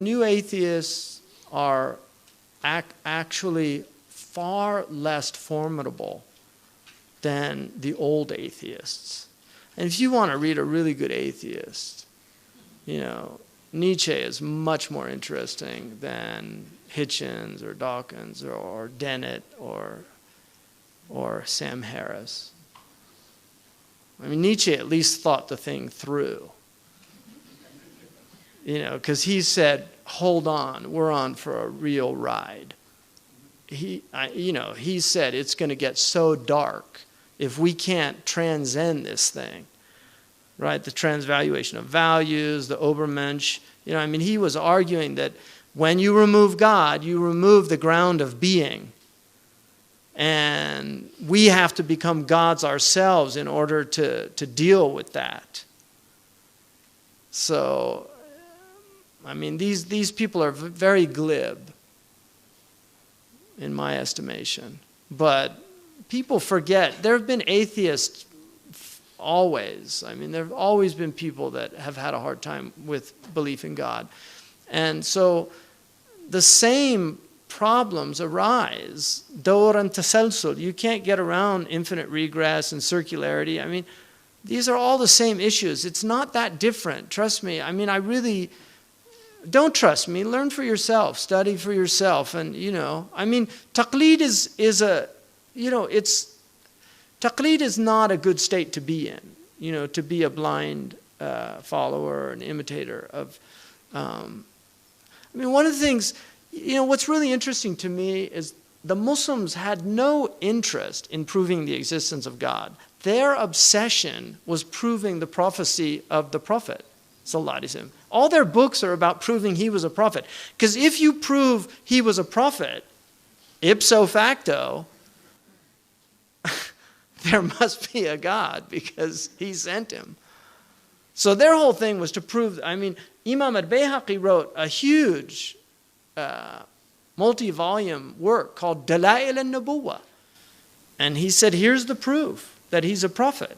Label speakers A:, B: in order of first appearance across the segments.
A: New atheists are actually far less formidable than the old atheists. And if you want to read a really good atheist, you know, Nietzsche is much more interesting than Hitchens or Dawkins or Dennett or Sam Harris. I mean, Nietzsche at least thought the thing through. You know, because he said, hold on, we're on for a real ride. He said it's going to get so dark if we can't transcend this thing, right? The transvaluation of values, the Obermensch. You know, I mean, he was arguing that when you remove God, you remove the ground of being. And we have to become gods ourselves in order to deal with that. So, I mean, these people are very glib, in my estimation. But people forget, there have been atheists always. I mean, there have always been people that have had a hard time with belief in God. And so the same problems arise. Dawr and tasalsul. You can't get around infinite regress and circularity. I mean, these are all the same issues. It's not that different. Trust me. I mean, I really... Don't trust me. Learn for yourself. Study for yourself. And, you know, I mean, taqleed is a, you know, it's, taqleed is not a good state to be in, you know, to be a blind follower, an imitator of, I mean, one of the things, you know, what's really interesting to me is the Muslims had no interest in proving the existence of God. Their obsession was proving the prophecy of the Prophet. All their books are about proving he was a prophet. Because if you prove he was a prophet, ipso facto, there must be a God because he sent him. So their whole thing was to prove, I mean, Imam al-Bayhaqi wrote a huge multi-volume work called Dalail al-Nubuwwah. And he said, here's the proof that he's a prophet.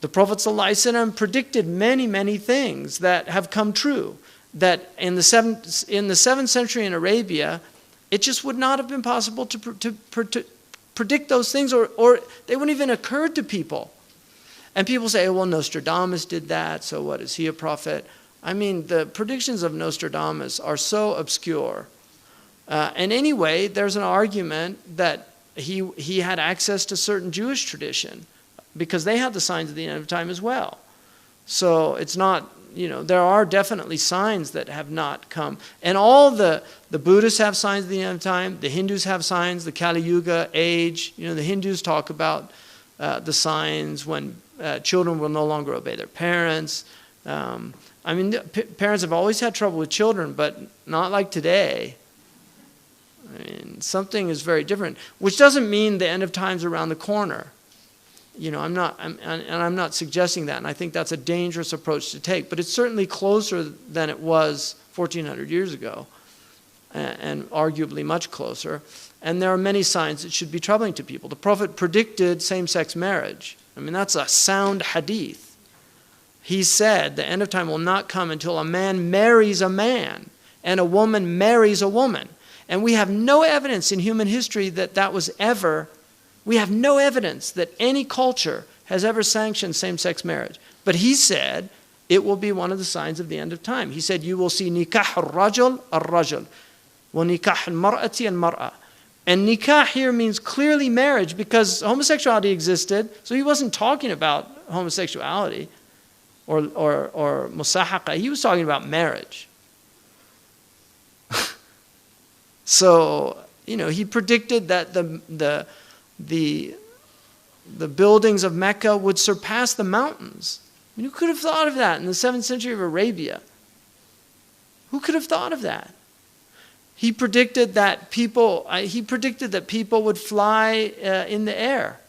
A: The Prophet ﷺ predicted many, many things that have come true. That in the 7th century in Arabia, it just would not have been possible to predict those things, or they wouldn't even occur to people. And people say, well, Nostradamus did that, so what, is he a prophet? I mean, the predictions of Nostradamus are so obscure. And anyway, there's an argument that he had access to certain Jewish tradition, because they had the signs of the end of time as well. So it's not, you know, there are definitely signs that have not come. And all the Buddhists have signs of the end of time, the Hindus have signs, the Kali Yuga age. You know, the Hindus talk about the signs when children will no longer obey their parents. I mean, parents have always had trouble with children, but not like today. I mean, something is very different, which doesn't mean the end of time's around the corner. You know, I'm not suggesting that, and I think that's a dangerous approach to take. But it's certainly closer than it was 1,400 years ago, and arguably much closer. And there are many signs that should be troubling to people. The Prophet predicted same-sex marriage. I mean, that's a sound hadith. He said the end of time will not come until a man marries a man and a woman marries a woman. And we have no evidence in human history that that was ever. We have no evidence that any culture has ever sanctioned same-sex marriage. But he said it will be one of the signs of the end of time. He said you will see nikah al-rajul al-rajul, wa nikah al-mar'ati al-mar'a. And nikah here means clearly marriage, because homosexuality existed, so he wasn't talking about homosexuality or musahaqa. He was talking about marriage. So, you know, he predicted that the buildings of Mecca would surpass the mountains. I mean, who could have thought of that in the 7th century of Arabia? Who could have thought of that? He predicted that people would fly in the air.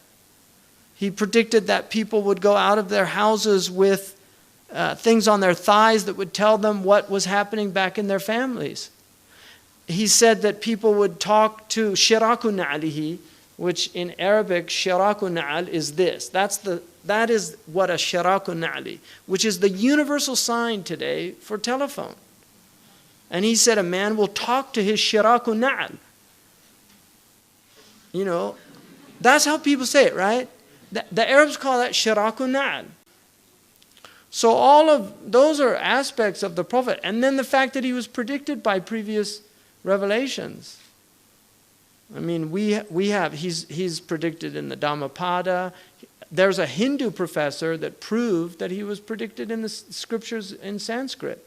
A: He predicted that people would go out of their houses with things on their thighs that would tell them what was happening back in their families. He said that people would talk to shiraku na'alihi, which in Arabic, shiraku na'al is this. That is what a shiraku na'ali, which is the universal sign today for telephone. And he said a man will talk to his shiraku na'al. You know, that's how people say it, right? The Arabs call that shiraku na'al. So all of those are aspects of the Prophet. And then the fact that he was predicted by previous revelations. I mean, he's predicted in the Dhammapada. There's a Hindu professor that proved that he was predicted in the scriptures in Sanskrit.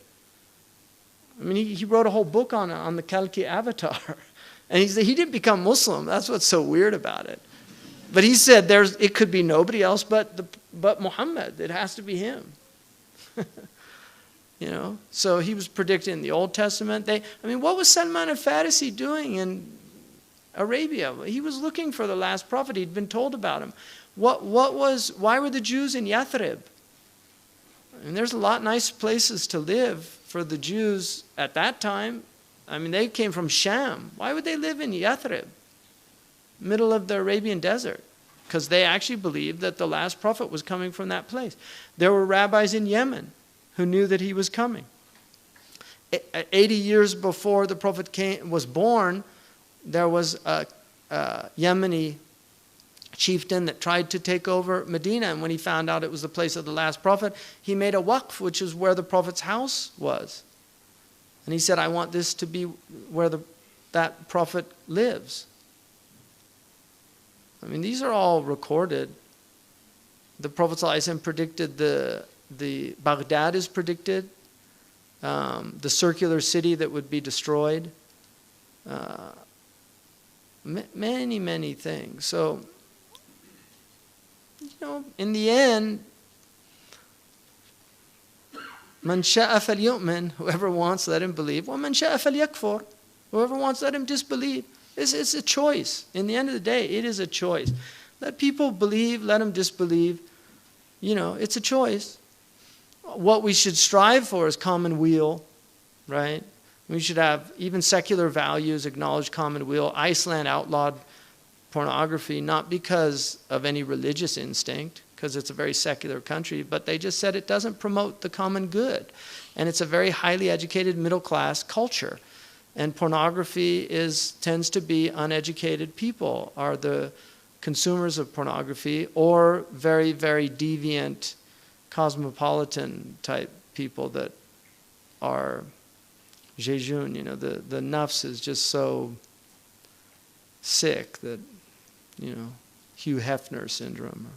A: I mean, he wrote a whole book on the Kalki avatar. And he didn't become Muslim. That's what's so weird about it. But he said it could be nobody else but Muhammad. It has to be him. You know, so he was predicted in the Old Testament. What was Salman al-Farisi doing in Arabia? He was looking for the last prophet. He'd been told about him. Why were the Jews in Yathrib? I mean, there's a lot of nice places to live for the Jews at that time. I mean, they came from Sham. Why would they live in Yathrib, middle of the Arabian desert? Because they actually believed that the last prophet was coming from that place. There were rabbis in Yemen who knew that he was coming. 80 years before the prophet was born, there was a Yemeni chieftain that tried to take over Medina, and when he found out it was the place of the last prophet, he made a waqf, which is where the prophet's house was. And he said, I want this to be where that prophet lives. I mean, these are all recorded. The Prophet ﷺ predicted the Baghdad is predicted, the circular city that would be destroyed, many, many things. So, you know, in the end, man sha'a falyu'min, whoever wants, let him believe. Wa man sha'a falyakfur, whoever wants, let him disbelieve. It's a choice. In the end of the day, it is a choice. Let people believe, let them disbelieve. You know, it's a choice. What we should strive for is common weal, right? We should have even secular values, acknowledge common weal. Iceland outlawed pornography, not because of any religious instinct, because it's a very secular country, but they just said it doesn't promote the common good. And it's a very highly educated middle-class culture. And pornography tends to be uneducated people are the consumers of pornography, or very, very deviant, cosmopolitan type people that are jejun. You know, the nafs is just so sick that, you know, Hugh Hefner syndrome.